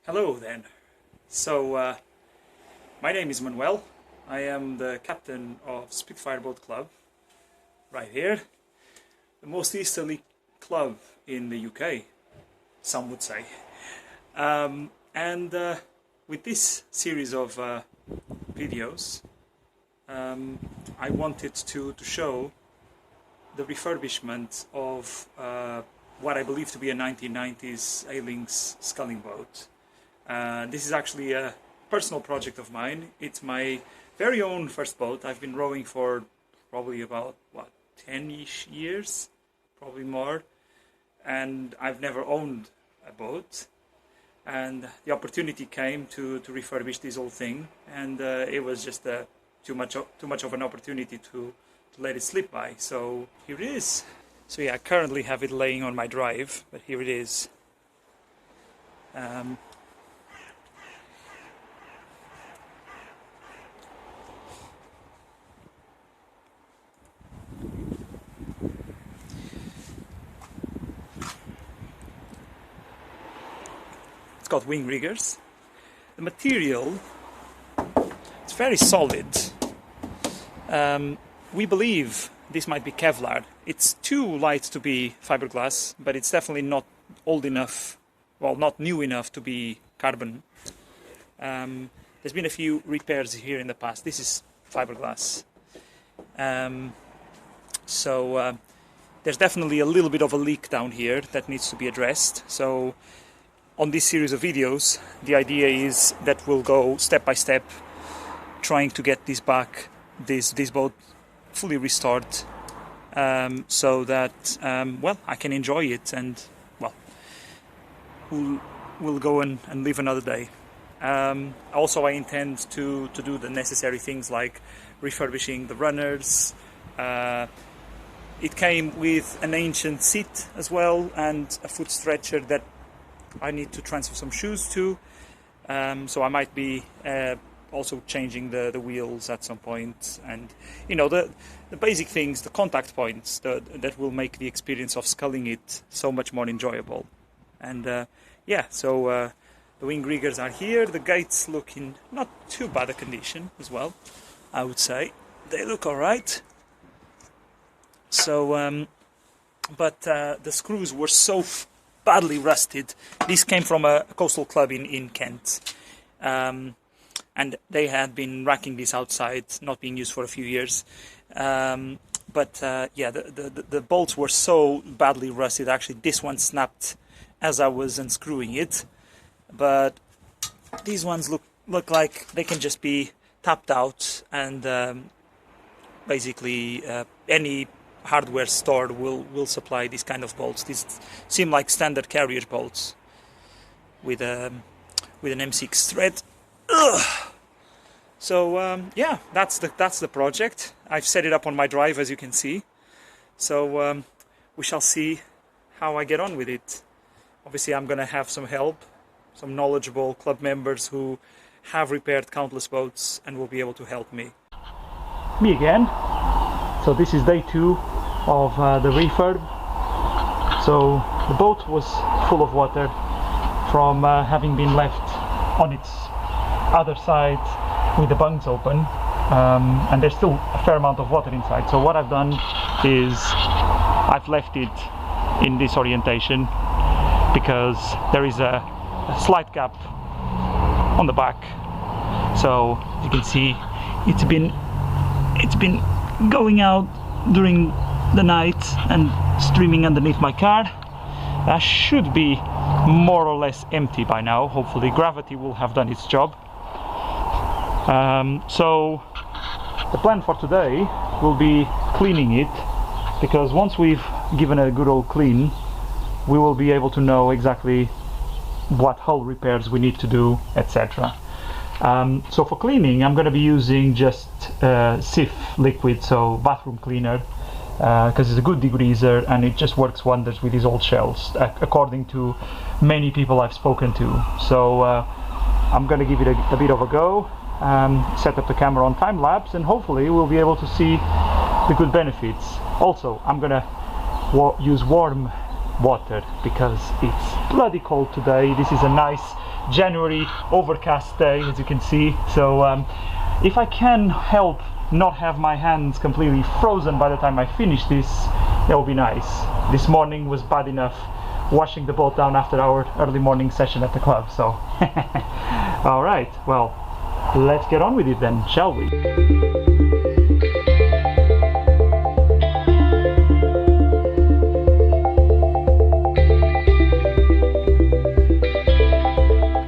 Hello then. My name is Manuel. I am the captain of Spitfire Boat Club, right here. The most easterly club in the UK, some would say. With this series of videos, I wanted to show the refurbishment of what I believe to be a 1990s Ailings sculling boat. This is actually a personal project of mine. It's my very own first boat. I've been rowing for probably about, 10-ish years, probably more. And I've never owned a boat. And the opportunity came to refurbish this whole thing. And it was just too much of an opportunity to let it slip by. So here it is. So yeah, I currently have it laying on my drive, but here it is. It's got wing riggers. The material, it's very solid. We believe this might be Kevlar. It's too light to be fiberglass, but it's definitely not old enough, well, not new enough to be carbon. There's been a few repairs here in the past. This is fiberglass. There's definitely a little bit of a leak down here that needs to be addressed. So on this series of videos, the idea is that we'll go step by step, trying to get this boat fully restored, so that I can enjoy it, and we'll go and live another day. Also, I intend to do the necessary things like refurbishing the runners. It came with an ancient seat as well, and a foot stretcher that I need to transfer some shoes to, so I might be also changing the wheels at some point, and the basic things, the contact points that will make the experience of sculling it so much more enjoyable. And the wing riggers are here. The gates look in not too bad a condition as well, I would say. They look all right. So but the screws were so badly rusted. This came from a coastal club in Kent, and they had been racking this outside, not being used for a few years. The bolts were so badly rusted. Actually, this one snapped as I was unscrewing it, but these ones look like they can just be tapped out, and basically any hardware store will supply these kind of bolts. These seem like standard carrier bolts with an M6 thread. Ugh. So that's the project. I've set it up on my drive, as you can see. So we shall see how I get on with it. Obviously, I'm going to have some help, some knowledgeable club members who have repaired countless boats and will be able to help me. Me again. So this is day 2 of the refurb. So the boat was full of water from having been left on its other side with the bunks open, and there's still a fair amount of water inside. So what I've done is I've left it in this orientation because there is a slight gap on the back. So you can see it's been going out during the night and streaming underneath my car. That should be more or less empty by now. Hopefully gravity will have done its job. So the plan for today will be cleaning it, because once we've given a good old clean, we will be able to know exactly what hull repairs we need to do, etc. So for cleaning, I'm going to be using just Cif liquid, so bathroom cleaner, because it's a good degreaser and it just works wonders with these old shells, according to many people I've spoken to. So I'm going to give it a bit of a go, set up the camera on time lapse, and hopefully we'll be able to see the good benefits. Also, I'm going to use warm water because it's bloody cold today. This is a nice January overcast day, as you can see. So if I can help not have my hands completely frozen by the time I finish this, that would be nice. This morning was bad enough washing the boat down after our early morning session at the club, so all right, well, let's get on with it then, shall we?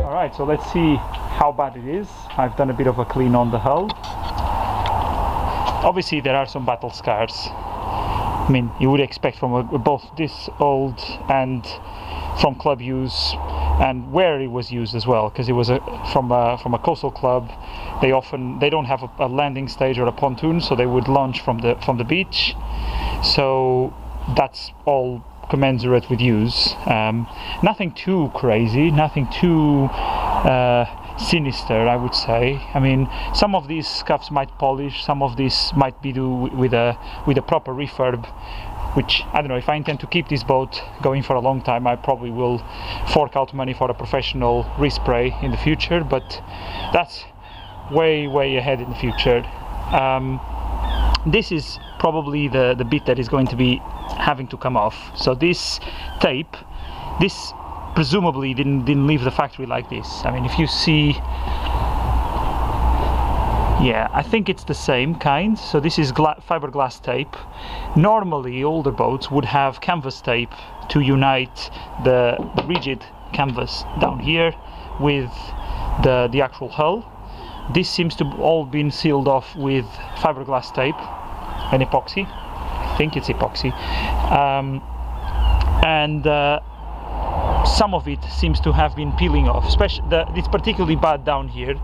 All right, so let's see how bad it is. I've done a bit of a clean on the hull. Obviously there are some battle scars. I mean, you would expect from both this old and from club use, and where it was used as well, because it was from a coastal club. They don't have a landing stage or a pontoon, so they would launch from the beach. So that's all commensurate with use. Nothing too crazy, nothing too sinister, I would say. I mean, some of these scuffs might polish, some of these might be do with a proper refurb, which, I don't know, if I intend to keep this boat going for a long time, I probably will fork out money for a professional respray in the future, but that's way ahead in the future. This is probably the bit that is going to be having to come off. So this tape, this presumably didn't leave the factory like this. I mean, if you see, yeah, I think it's the same kind. So this is fiberglass tape. Normally older boats would have canvas tape to unite the rigid canvas down here with the actual hull. This seems to all been sealed off with fiberglass tape and epoxy. I think it's epoxy, and some of it seems to have been peeling off. It's particularly bad down here.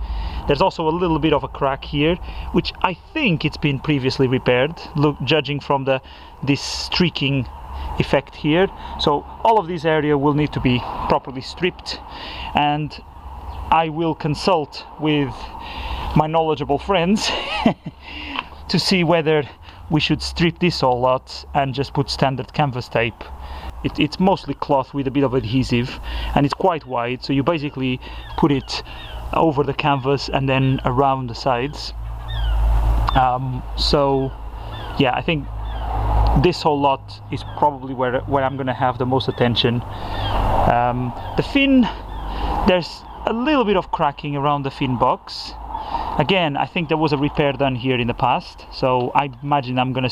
There's also a little bit of a crack here, which I think it's been previously repaired, judging from this streaking effect here. So all of this area will need to be properly stripped, and I will consult with my knowledgeable friends to see whether we should strip this all out and just put standard canvas tape. It's mostly cloth with a bit of adhesive, and it's quite wide, so you basically put it over the canvas and then around the sides. So yeah, I think this whole lot is probably where I'm gonna have the most attention. The fin, there's a little bit of cracking around the fin box. Again, I think there was a repair done here in the past, so I imagine I'm gonna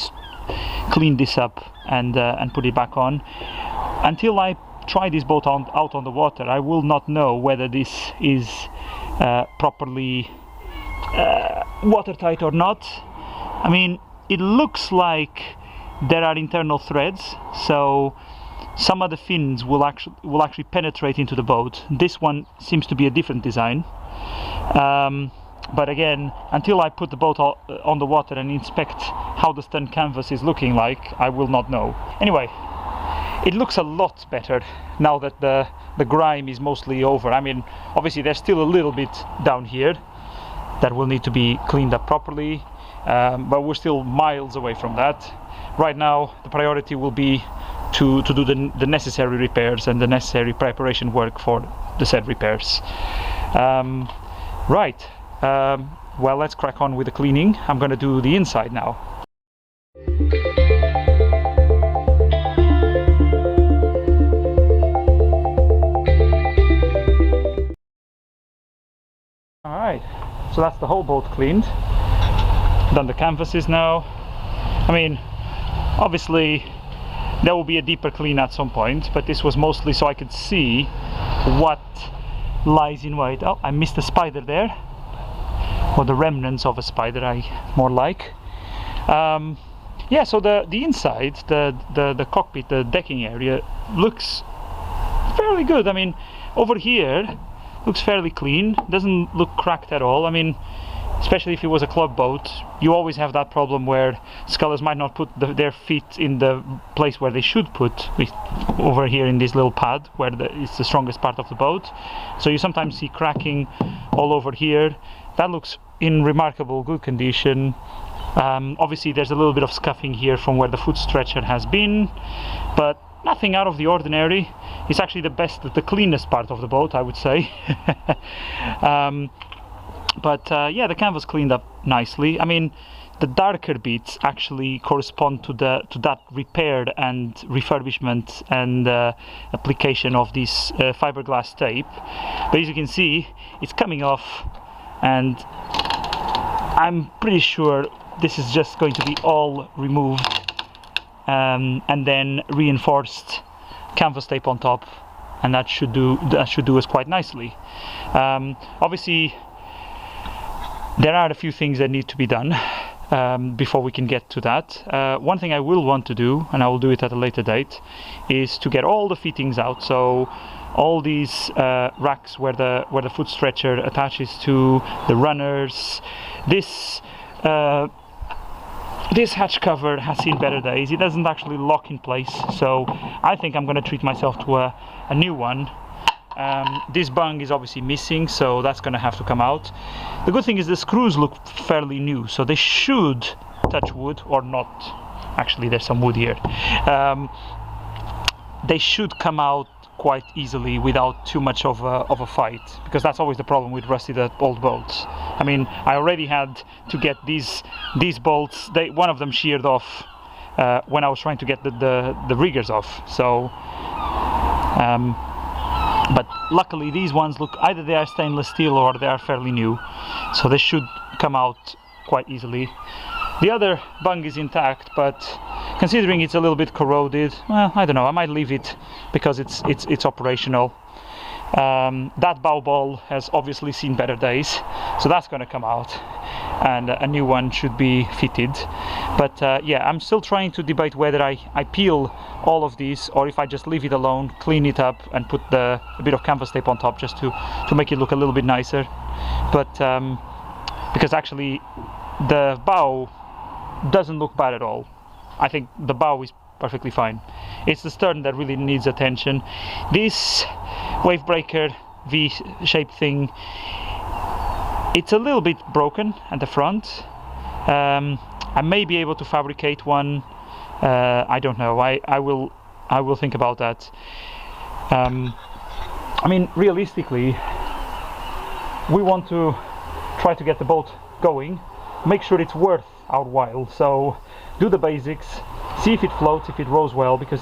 clean this up and put it back on. Until I try this boat out on the water, I will not know whether this is properly watertight or not. I mean, it looks like there are internal threads, so some of the fins will actually penetrate into the boat. This one seems to be a different design. But again, until I put the boat on the water and inspect how the stern canvas is looking like, I will not know. Anyway, it looks a lot better now that the grime is mostly over. I mean, obviously there's still a little bit down here that will need to be cleaned up properly, but we're still miles away from that. Right now, the priority will be to do the necessary repairs and the necessary preparation work for the said repairs. Right. Well, let's crack on with the cleaning. I'm gonna do the inside now. Alright, so that's the whole boat cleaned. Done the canvases now. I mean, obviously there will be a deeper clean at some point, but this was mostly so I could see what lies in wait. Oh, I missed a spider there, or the remnants of a spider, I more like. Yeah, so the inside, the cockpit, the decking area looks fairly good. I mean, over here looks fairly clean, doesn't look cracked at all. I mean, especially if it was a club boat, you always have that problem where scullers might not put their feet in the place where they should put, over here in this little pad where it's the strongest part of the boat. So you sometimes see cracking all over here. That looks in remarkable good condition. Obviously there's a little bit of scuffing here from where the foot stretcher has been, but nothing out of the ordinary. It's actually the cleanest part of the boat, I would say. But yeah, the canvas cleaned up nicely. I mean, the darker bits actually correspond to that repaired and refurbishment and application of this fiberglass tape. But as you can see, it's coming off, and I'm pretty sure this is just going to be all removed and then reinforced canvas tape on top, and that should do us quite nicely. Obviously, there are a few things that need to be done before we can get to that. One thing I will want to do, and I will do it at a later date, is to get all the fittings out. So all these racks where the foot stretcher attaches to the runners. This hatch cover has seen better days. It doesn't actually lock in place, so I think I'm going to treat myself to a new one. This bung is obviously missing, so that's going to have to come out. The good thing is the screws look fairly new, so they should, touch wood or not, actually there's some wood here, they should come out quite easily without too much of a fight, because that's always the problem with rusted old boats. I mean, I already had to get these bolts, one of them sheared off when I was trying to get the riggers off, so but luckily these ones look, either they are stainless steel or they are fairly new, so they should come out quite easily. The other bung is intact, but considering it's a little bit corroded, well, I don't know, I might leave it because it's operational. That bow ball has obviously seen better days, so that's going to come out, and a new one should be fitted. But yeah, I'm still trying to debate whether I peel all of these or if I just leave it alone, clean it up and put a bit of canvas tape on top just to make it look a little bit nicer. But because actually the bow doesn't look bad at all. I think the bow is perfectly fine. It's the stern that really needs attention. This wave breaker V-shaped thing, it's a little bit broken at the front. I may be able to fabricate one. I don't know. I will think about that. I mean, realistically, we want to try to get the boat going, make sure it's worth our while. So do the basics, see if it floats, if it rows well, because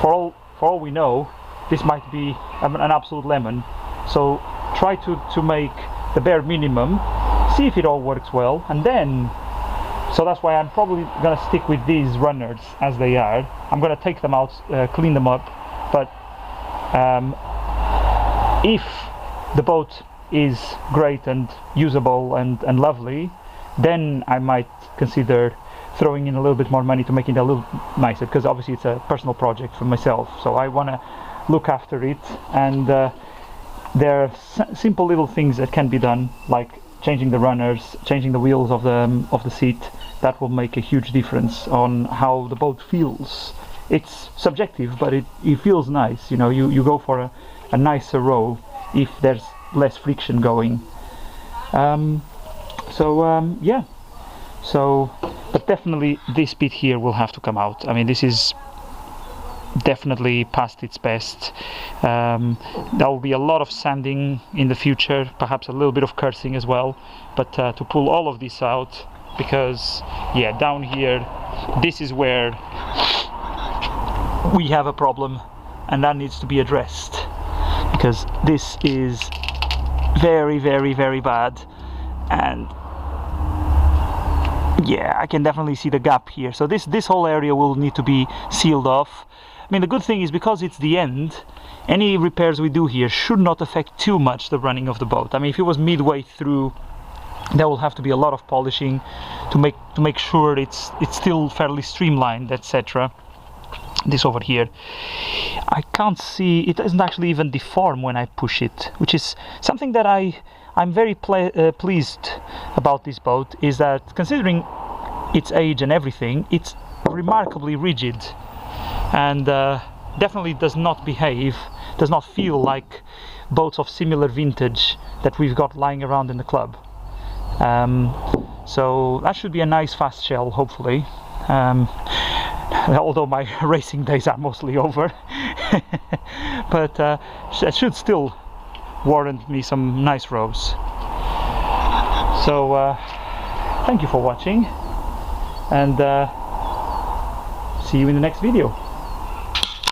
for all we know, this might be an absolute lemon. So try to make the bare minimum, see if it all works well, and then, so that's why I'm probably gonna stick with these runners as they are. I'm gonna take them out, clean them up, but if the boat is great and usable and lovely, then I might consider throwing in a little bit more money to make it a little nicer, because obviously it's a personal project for myself, so I want to look after it, and there are simple little things that can be done, like changing the runners, changing the wheels of the seat. That will make a huge difference on how the boat feels. It's subjective, but it feels nice. You know, you go for a nicer row if there's less friction going. Yeah, so, but definitely this bit here will have to come out. I mean, this is definitely past its best. There will be a lot of sanding in the future, perhaps a little bit of cursing as well, but to pull all of this out, because yeah, down here, this is where we have a problem, and that needs to be addressed, because this is very, very, very bad. And yeah, I can definitely see the gap here. So this whole area will need to be sealed off. I mean, the good thing is, because it's the end, any repairs we do here should not affect too much the running of the boat. I mean, if it was midway through, there will have to be a lot of polishing to make sure it's still fairly streamlined, etc. This over here, I can't see, it doesn't actually even deform when I push it, which is something that I'm very pleased about this boat, is that considering its age and everything, it's remarkably rigid, and definitely does not feel like boats of similar vintage that we've got lying around in the club. So that should be a nice fast shell, hopefully. although my racing days are mostly over. But it should still warrant me some nice rows. So thank you for watching, and see you in the next video.